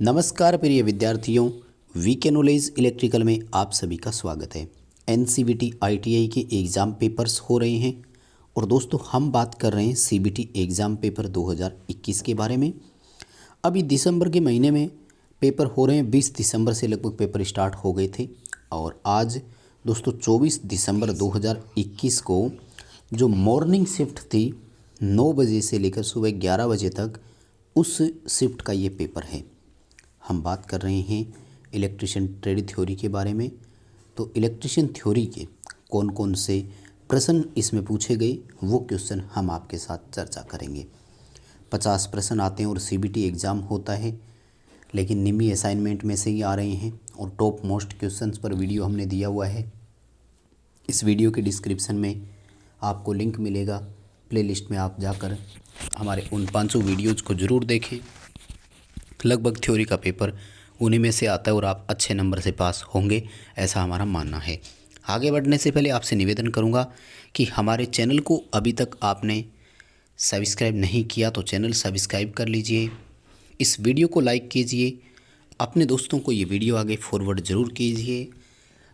नमस्कार प्रिय विद्यार्थियों, वीके नॉलेज इलेक्ट्रिकल में आप सभी का स्वागत है। एनसीवीटी आईटीआई के एग्ज़ाम पेपर्स हो रहे हैं और दोस्तों हम बात कर रहे हैं सीबीटी एग्ज़ाम पेपर 2021 के बारे में। अभी दिसंबर के महीने में पेपर हो रहे हैं, 20 दिसंबर से लगभग पेपर स्टार्ट हो गए थे और आज दोस्तों 24 दिसंबर 2021 को जो मॉर्निंग शिफ्ट थी 9 बजे से लेकर सुबह 11 बजे तक, उस शिफ्ट का ये पेपर है। हम बात कर रहे हैं इलेक्ट्रिशियन ट्रेड थ्योरी के बारे में। तो इलेक्ट्रिशियन थ्योरी के कौन कौन से प्रश्न इसमें पूछे गए वो क्वेश्चन हम आपके साथ चर्चा करेंगे। 50 प्रश्न आते हैं और सीबीटी एग्ज़ाम होता है, लेकिन निमी असाइनमेंट में से ही आ रहे हैं और टॉप मोस्ट क्वेश्चंस पर वीडियो हमने दिया हुआ है। इस वीडियो के डिस्क्रिप्शन में आपको लिंक मिलेगा, प्लेलिस्ट में आप जाकर हमारे उन 500 वीडियोज़ को ज़रूर देखें। लगभग थ्योरी का पेपर उन्हीं में से आता है और आप अच्छे नंबर से पास होंगे, ऐसा हमारा मानना है। आगे बढ़ने से पहले आपसे निवेदन करूंगा कि हमारे चैनल को अभी तक आपने सब्सक्राइब नहीं किया तो चैनल सब्सक्राइब कर लीजिए, इस वीडियो को लाइक कीजिए, अपने दोस्तों को ये वीडियो आगे फॉरवर्ड ज़रूर कीजिए।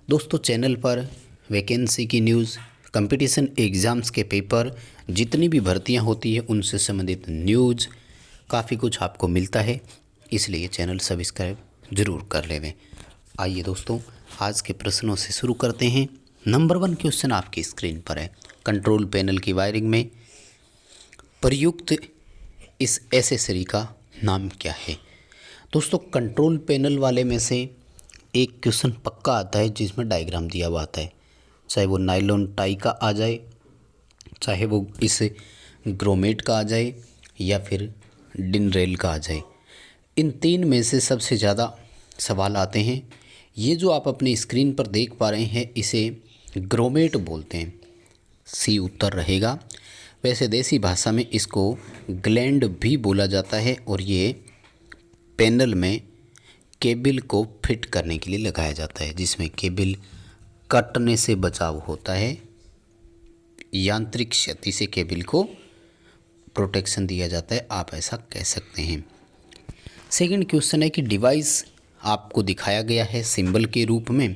दोस्तों चैनल पर वैकेंसी की न्यूज़, कंपटीशन एग्ज़ाम्स के पेपर, जितनी भी भर्तियां होती है उनसे संबंधित न्यूज़, काफ़ी कुछ आपको मिलता है, इसलिए चैनल सब्सक्राइब ज़रूर कर लेवें। आइए दोस्तों आज के प्रश्नों से शुरू करते हैं। नंबर 1 क्वेश्चन आपकी स्क्रीन पर है। कंट्रोल पैनल की वायरिंग में प्रयुक्त इस एसेसरी का नाम क्या है? दोस्तों कंट्रोल पैनल वाले में से एक क्वेश्चन पक्का आता है जिसमें डायग्राम दिया हुआ आता है, चाहे वो नायलॉन टाई का आ जाए, चाहे वो इस ग्रोमेट का आ जाए या फिर डिन रेल का आ जाए। इन तीन में से सबसे ज़्यादा सवाल आते हैं। ये जो आप अपनी स्क्रीन पर देख पा रहे हैं इसे ग्रोमेट बोलते हैं, सी उत्तर रहेगा। वैसे देसी भाषा में इसको ग्लैंड भी बोला जाता है और ये पैनल में केबल को फिट करने के लिए लगाया जाता है, जिसमें केबल कटने से बचाव होता है, यांत्रिक क्षति से केबल को प्रोटेक्शन दिया जाता है, आप ऐसा कह सकते हैं। सेकंड क्वेश्चन है कि डिवाइस आपको दिखाया गया है सिंबल के रूप में,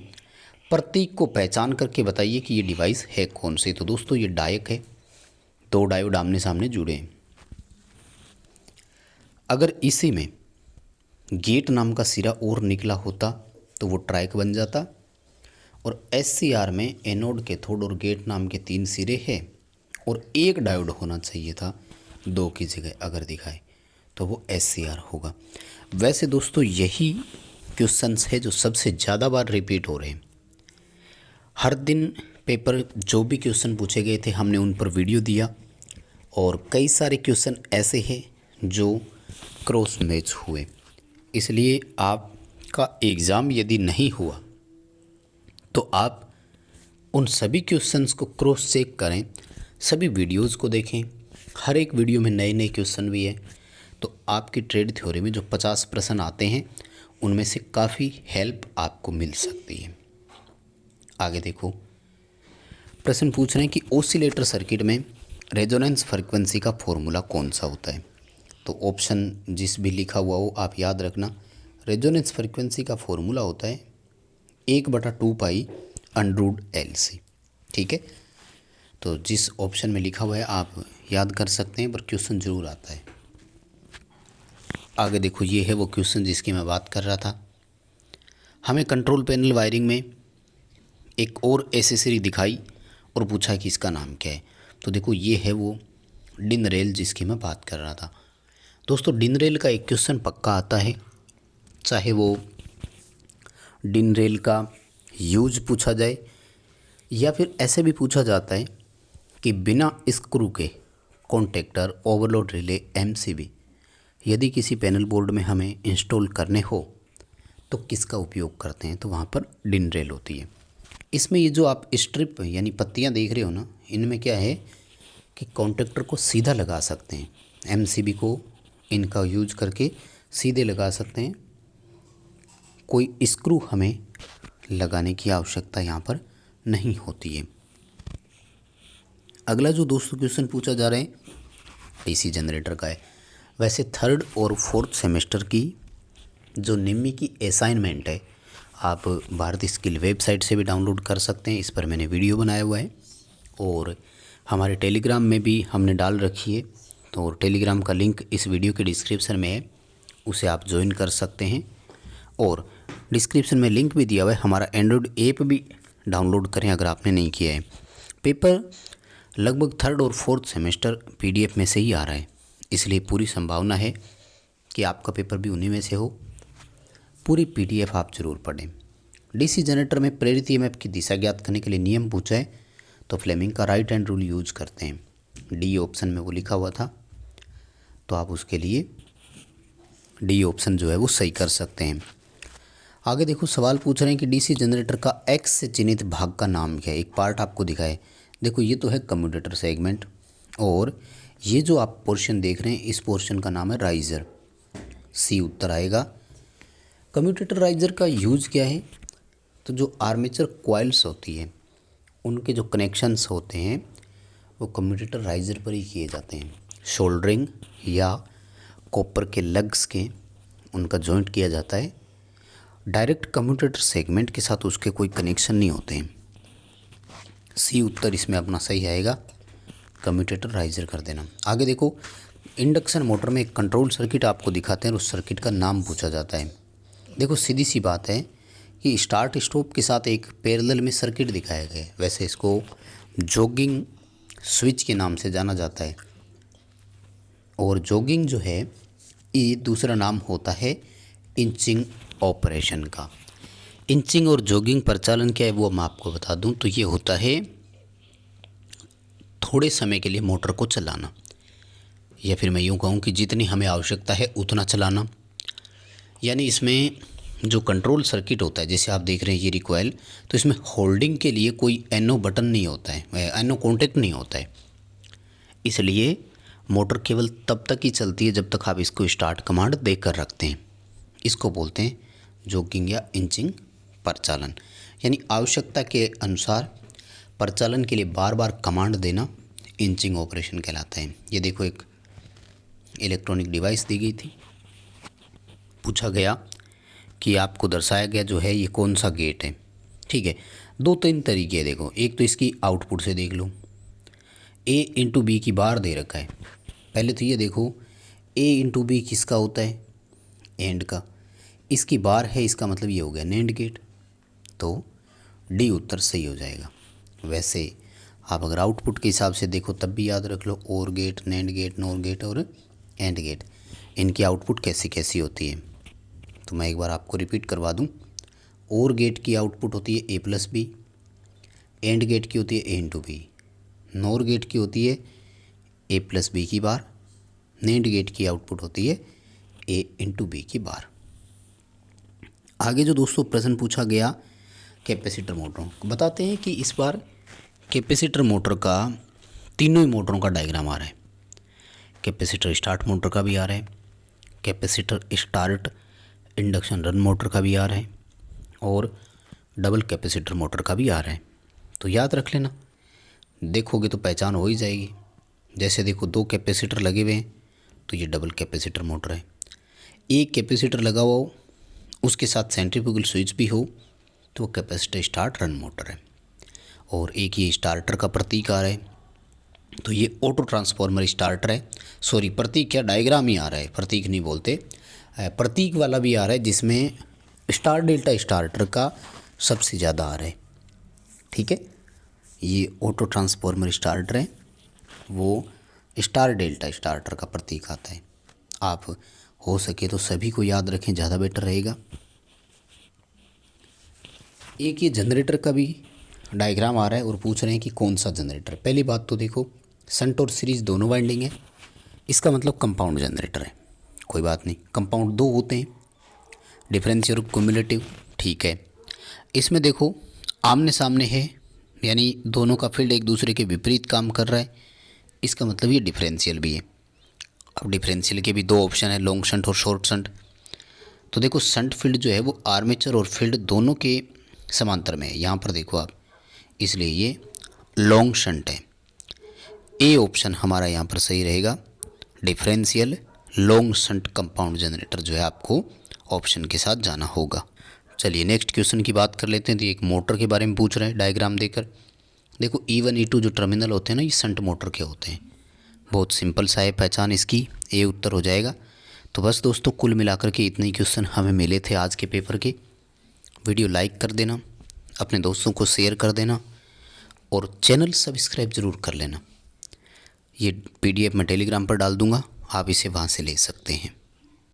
प्रतीक को पहचान करके बताइए कि ये डिवाइस है कौन सी। तो दोस्तों ये डायक है, 2 डायोड आमने सामने जुड़े हैं। अगर इसी में गेट नाम का सिरा और निकला होता तो वो ट्राइक बन जाता, और एससीआर में एनोड, कैथोड और गेट नाम के 3 सिरे हैं और एक डायोड होना चाहिए था, 2 की जगह अगर दिखाए तो वो एससीआर होगा। वैसे दोस्तों यही क्वेश्चंस है जो सबसे ज़्यादा बार रिपीट हो रहे हैं। हर दिन पेपर जो भी क्वेश्चन पूछे गए थे हमने उन पर वीडियो दिया, और कई सारे क्वेश्चन ऐसे हैं जो क्रॉस मैच हुए। इसलिए आपका एग्ज़ाम यदि नहीं हुआ तो आप उन सभी क्वेश्चंस को क्रॉस चेक करें, सभी वीडियोज़ को देखें। हर एक वीडियो में नए नए क्वेश्चन भी है, तो आपकी ट्रेड थ्योरी में जो 50 प्रश्न आते हैं उनमें से काफ़ी हेल्प आपको मिल सकती है। आगे देखो, प्रश्न पूछ रहे हैं कि ओसिलेटर सर्किट में रेजोनेंस फ्रीक्वेंसी का फॉर्मूला कौन सा होता है। तो ऑप्शन जिस भी लिखा हुआ हो आप याद रखना। रेजोनेंस फ्रीक्वेंसी का फॉर्मूला होता है 1/2 पाई अंडर LC। ठीक है, तो जिस ऑप्शन में लिखा हुआ है आप याद कर सकते हैं, पर क्वेश्चन जरूर आता है। आगे देखो, ये है वो क्वेश्चन जिसकी मैं बात कर रहा था। हमें कंट्रोल पैनल वायरिंग में एक और एसेसरी दिखाई और पूछा कि इसका नाम क्या है। तो देखो ये है वो डिन रेल जिसकी मैं बात कर रहा था। दोस्तों डिन रेल का एक क्वेश्चन पक्का आता है, चाहे वो डिन रेल का यूज पूछा जाए या फिर ऐसे भी पूछा जाता है कि बिना स्क्रू के कॉन्टेक्टर ओवरलोड रिले MCB यदि किसी पैनल बोर्ड में हमें इंस्टॉल करने हो तो किसका उपयोग करते हैं, तो वहाँ पर डिन रेल होती है। इसमें ये जो आप स्ट्रिप यानी पत्तियाँ देख रहे हो ना, इनमें क्या है कि कॉन्टेक्टर को सीधा लगा सकते हैं, MCB को इनका यूज करके सीधे लगा सकते हैं, कोई स्क्रू हमें लगाने की आवश्यकता यहाँ पर नहीं होती है। अगला जो दोस्तों क्वेश्चन पूछा जा रहा है DC जनरेटर का है। वैसे 3rd और 4th सेमेस्टर की जो निम्मी की असाइनमेंट है आप भारत स्किल वेबसाइट से भी डाउनलोड कर सकते हैं। इस पर मैंने वीडियो बनाया हुआ है और हमारे टेलीग्राम में भी हमने डाल रखी है। तो टेलीग्राम का लिंक इस वीडियो के डिस्क्रिप्शन में है, उसे आप ज्वाइन कर सकते हैं। और डिस्क्रिप्शन में लिंक भी दिया हुआ है, हमारा एंड्रॉयड ऐप भी डाउनलोड करें अगर आपने नहीं किया है। पेपर लगभग 3rd और 4th सेमेस्टर PDF में से ही आ रहा है, इसलिए पूरी संभावना है कि आपका पेपर भी उन्हीं में से हो। पूरी PDF आप जरूर पढ़ें। DC जनरेटर में प्रेरित EMF की दिशा ज्ञात करने के लिए नियम पूछा है तो फ्लेमिंग का राइट हैंड रूल यूज करते हैं। D ऑप्शन में वो लिखा हुआ था, तो आप उसके लिए D ऑप्शन जो है वो सही कर सकते हैं। आगे देखो सवाल पूछ रहे हैं कि DC जनरेटर का X से चिन्हित भाग का नाम क्या है। एक पार्ट आपको दिखाए, देखो ये तो है कम्यूटेटर सेगमेंट, और ये जो आप पोर्शन देख रहे हैं इस पोर्शन का नाम है राइजर। C उत्तर आएगा। कम्यूटेटर राइजर का यूज़ क्या है, तो जो आर्मेचर कॉइल्स होती है उनके जो कनेक्शंस होते हैं वो कम्यूटेटर राइजर पर ही किए जाते हैं। शोल्डरिंग या कॉपर के लग्स के उनका जॉइंट किया जाता है। डायरेक्ट कम्यूटेटर सेगमेंट के साथ उसके कोई कनेक्शन नहीं होते हैं। C उत्तर इसमें अपना सही आएगा, कम्यूटेटर राइजर कर देना। आगे देखो इंडक्शन मोटर में एक कंट्रोल सर्किट आपको दिखाते हैं और उस सर्किट का नाम पूछा जाता है। देखो सीधी सी बात है कि स्टार्ट स्टॉप के साथ एक पैरेलल में सर्किट दिखाया गया है। वैसे इसको जॉगिंग स्विच के नाम से जाना जाता है, और जॉगिंग जो है ये दूसरा नाम होता है इंचिंग ऑपरेशन का। इंचिंग और जॉगिंग प्रचालन क्या है वो मैं आपको बता दूं, तो ये होता है थोड़े समय के लिए मोटर को चलाना, या फिर मैं यूँ कहूँ कि जितनी हमें आवश्यकता है उतना चलाना। यानी इसमें जो कंट्रोल सर्किट होता है, जैसे आप देख रहे हैं ये रिकॉइल, तो इसमें होल्डिंग के लिए कोई एनो बटन नहीं होता है, एनो कॉन्टेक्ट नहीं होता है। इसलिए मोटर केवल तब तक ही चलती है जब तक आप इसको स्टार्ट कमांड देकर रखते हैं। इसको बोलते हैं जॉगिंग या इंचिंग प्रचालन। यानी आवश्यकता के अनुसार प्रचालन के लिए बार बार कमांड देना इंचिंग ऑपरेशन कहलाता है। ये देखो एक इलेक्ट्रॉनिक डिवाइस दी गई थी, पूछा गया कि आपको दर्शाया गया जो है ये कौन सा गेट है। ठीक है, 2-3 तरीके हैं। देखो एक तो इसकी आउटपुट से देख लो, A/B की बार दे रखा है। पहले तो ये देखो A/B किसका होता है, एंड का। इसकी बार है, इसका मतलब ये हो गया नैंड गेट, तो D उत्तर सही हो जाएगा। वैसे आप अगर आउटपुट के हिसाब से देखो तब भी याद रख लो, OR gate, NAND gate, NOR gate और एंड गेट, इनकी आउटपुट कैसी कैसी होती है। तो मैं एक बार आपको रिपीट करवा दूं। और गेट की आउटपुट होती है A+B, एंड गेट की होती है A/B, नॉर गेट की होती है A+B की बार, नैंड गेट की आउटपुट होती है A/B की बार। आगे जो दोस्तों प्रश्न पूछा गया कैपेसिटर मोटरों, बताते हैं कि इस बार कैपेसिटर मोटर का तीनों ही मोटरों का डायग्राम आ रहा है। कैपेसिटर स्टार्ट मोटर का भी आ रहा है, capacitor start induction run motor का भी आ रहा है, और डबल कैपेसिटर मोटर का भी आ रहा है। तो याद रख लेना, देखोगे तो पहचान हो ही जाएगी। जैसे देखो 2 कैपेसिटर लगे हुए हैं तो ये डबल कैपेसिटर मोटर है। एक कैपेसिटर लगा हुआ हो उसके साथ सेंट्रीफ्यूगल स्विच भी हो तो वो कैपेसिटर स्टार्ट रन मोटर है। और एक ये स्टार्टर का प्रतीक आ रहा है, तो ये ऑटो ट्रांसफॉर्मर स्टार्टर है। सॉरी, प्रतीक क्या, डायग्राम ही आ रहा है, प्रतीक नहीं बोलते, प्रतीक वाला भी आ रहा है जिसमें स्टार डेल्टा स्टार्टर का सबसे ज़्यादा आ रहा है। ठीक है, ये ऑटो ट्रांसफॉर्मर स्टार्टर है, वो स्टार डेल्टा स्टार्टर का प्रतीक आता है। आप हो सके तो सभी को याद रखें, ज़्यादा बेटर रहेगा। एक ये जनरेटर का भी डायग्राम आ रहा है और पूछ रहे हैं कि कौन सा जनरेटर। पहली बात तो देखो शंट और सीरीज दोनों वाइंडिंग है, इसका मतलब कंपाउंड जनरेटर है। कोई बात नहीं, कंपाउंड 2 होते हैं, डिफरेंशियल और क्यूमुलेटिव। ठीक है, इसमें देखो आमने सामने है, यानी दोनों का फील्ड एक दूसरे के विपरीत काम कर रहा है, इसका मतलब ये डिफरेंशियल भी है। अब डिफरेंशियल के भी 2 ऑप्शन है, लॉन्ग शंट और शॉर्ट शंट। तो देखो शंट फील्ड जो है वो आर्मेचर और फील्ड दोनों के समांतर में है, यहाँ पर देखो आप, इसलिए ये लॉन्ग शंट है। ए ऑप्शन हमारा यहाँ पर सही रहेगा, differential long shunt compound generator जो है आपको ऑप्शन के साथ जाना होगा। चलिए नेक्स्ट क्वेश्चन की बात कर लेते हैं। तो एक मोटर के बारे में पूछ रहे हैं डायग्राम देकर। देखो E1 E2 जो टर्मिनल होते हैं ना, ये शंट मोटर के होते हैं। बहुत सिंपल सा है पहचान इसकी, ए उत्तर हो जाएगा। तो बस दोस्तों कुल मिलाकर के इतने ही क्वेश्चन हमें मिले थे आज के पेपर के। वीडियो लाइक कर देना, अपने दोस्तों को शेयर कर देना और चैनल सब्सक्राइब ज़रूर कर लेना। ये PDF मैं टेलीग्राम पर डाल दूँगा, आप इसे वहाँ से ले सकते हैं।